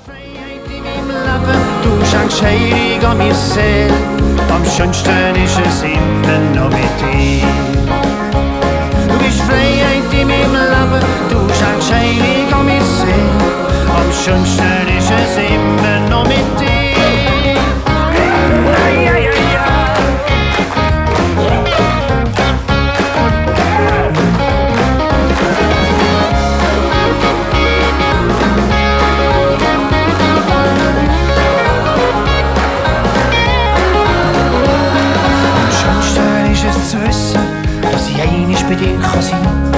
Freiheit in meinem Leben, du schenkst Heilung an mir Seele. Am schönsten ist es immer noch mit dir. Du bist Freiheit in meinem Leben, du schenkst Heilung an mir Seele. Am schönsten ist es immer noch mit dir. Zu wissen, dass ich einmal bei dir kann sein kann,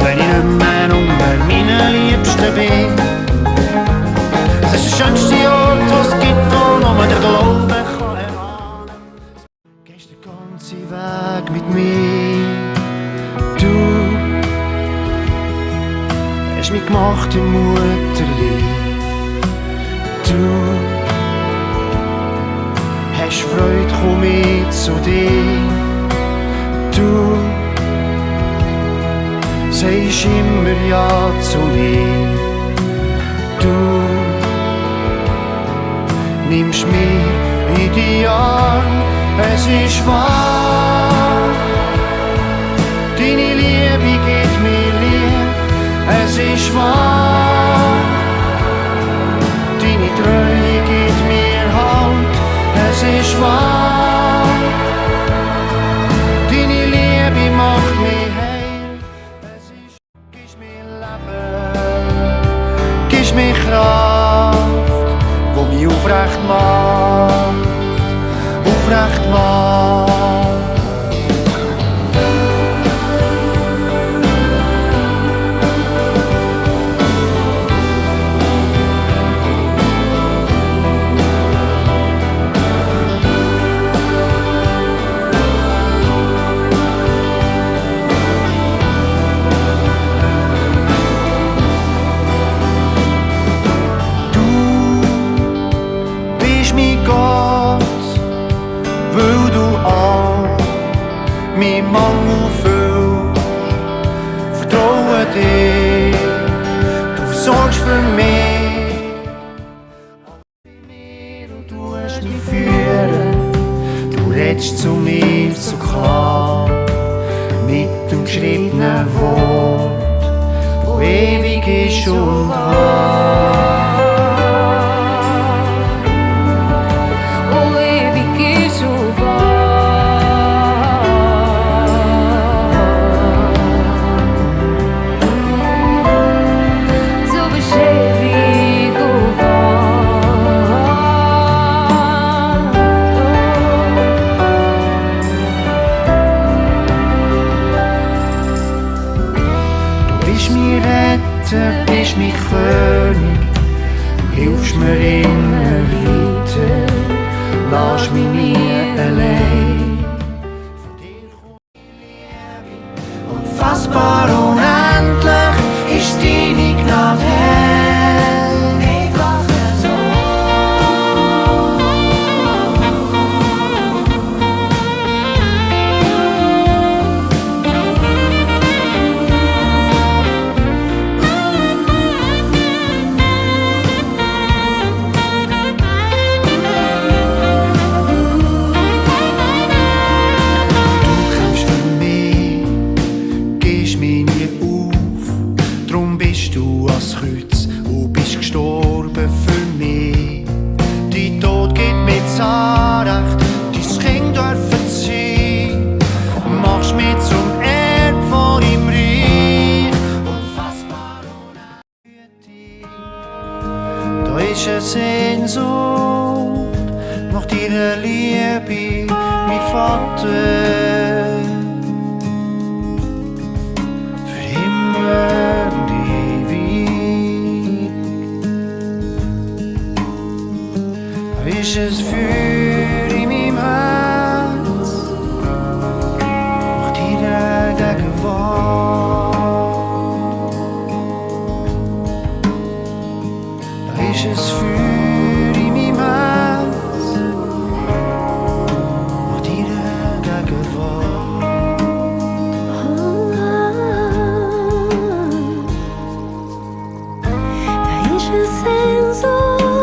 wenn ich nicht mehr unter meinen Liebsten bin. Es ist der schönste Ort, was es gibt, wo nur der Glaube kann erahnen. Gehst den ganzen Weg mit mir. Du hast mich gemacht im Mutterleib. Du hast Freude, komm ich zu dir. Du sagst immer Ja zu mir. Du nimmst mich in die Arme. Es ist wahr, deine Liebe gibt mir Liebe. Es ist wahr, deine Treue gibt mir Halt. Es ist wahr, deine Liebe macht mich heil. Es ist, gibst mir Leben, gibst mir Kraft, wo mich aufrecht macht, aufrecht macht. Weil du all mein Mangel fühlst, vertraue dir, du sorgst für mich. Du tust mich führen, du redest zu mir so klar, mit dem geschriebenen Wort, wo ewig ist und wahr. Du bist mein König, du hilfst mir immer weiter, lass mich nie allein. Von dir kommt Liebe, unfassbar unendlich ist deine Gnade hell. Einfach so. Du als Kreuz und bist gestorben für mich. Dein Tod gibt mir das Anrecht, dein Kind dürfen sein. Machst mich zum Erb von deinem Reich. Unfassbar unerhört. Da ist eine Sehnsucht nach deiner Liebe, mein Vater. Für immer. Ist es Feuer in meinem Herz nach deiner Gegenwart? Da ist es Feuer in meinem Herz nach deiner Gegenwart. Da ist es Sehnsucht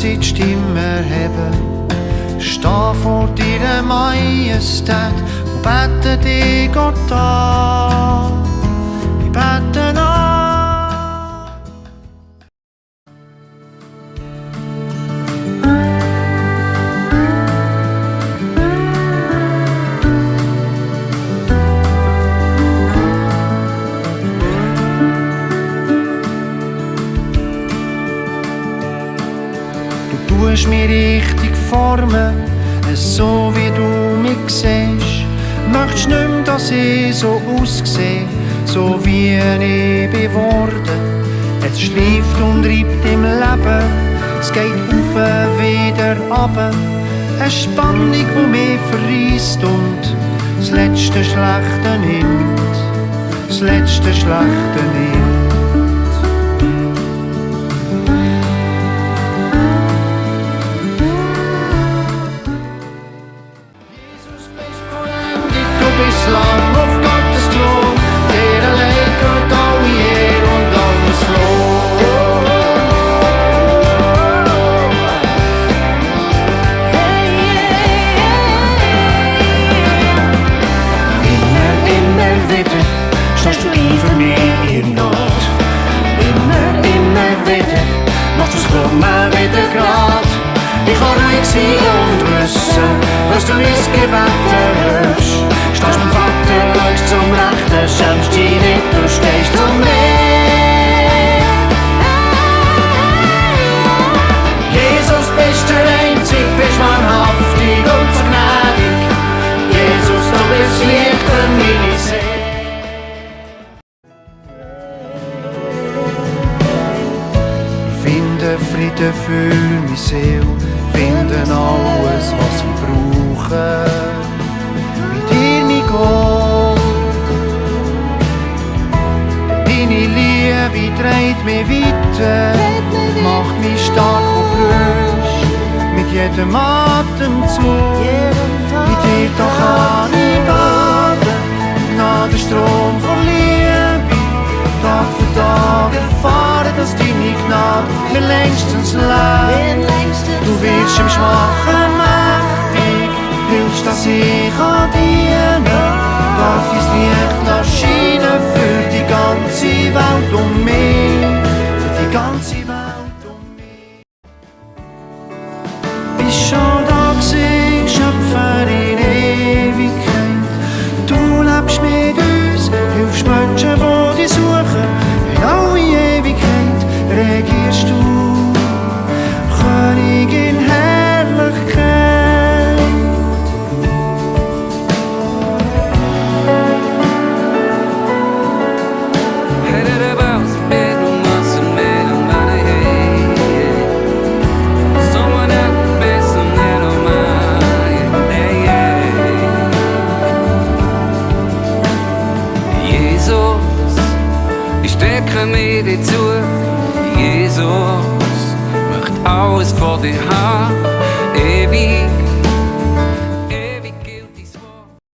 sie die Stimme erheben, steh vor deiner Majestät und bete dich Gott an. Ich bete an. Du tust mich richtig formen, so wie du mich siehst. Möchtest nicht mehr, dass ich so aussehe, so wie ich bin worden. Es schleift und reibt im Leben, es geht auf wieder runter. Eine Spannung, die mich verreisst und das letzte Schlechte nimmt, das letzte Schlechte nimmt. Lang auf Gottes Thron, der allein gehört alle Ehre und alles Lob. Immer wieder stehst du ein für mich in Not. Immer wieder machst du's Kommen wieder grad. Ich kann ruhig sein und wissen, was du mein Gebet erhörst. Stehst beim Vater, schaust zum Rechten, schämst dich nicht, du stehst zu mir. Jesus, bist der Einzige, bist wahrhaftig und so gnädig. Jesus, du bist Licht für meine Seele. Ich finde Frieden für meine Seele, finde alles, was ich brauche. Deine Liebe trägt mich weiter, macht mich stark und frisch. Mit jedem Atemzug, in dir da kann ich baden. Gnadenstrom von Liebe, Tag für Tag erfahren, dass deine Gnade mir längstens leid. Du wirst im Schwachen mächtig, hilfst, dass ich kann dienen. Darf dein Licht erscheinen für die ganze Welt um mich, für die ganze Welt um mich. Bist schon da gewesen, Schöpfer in Ewigkeit. Du lebst mit uns, hilfst Menschen, die dich suchen. In alle Ewigkeit regierst du, König in Herrlichkeit. Mir dir zu, Jesus, möchte alles vor dir haben, ewig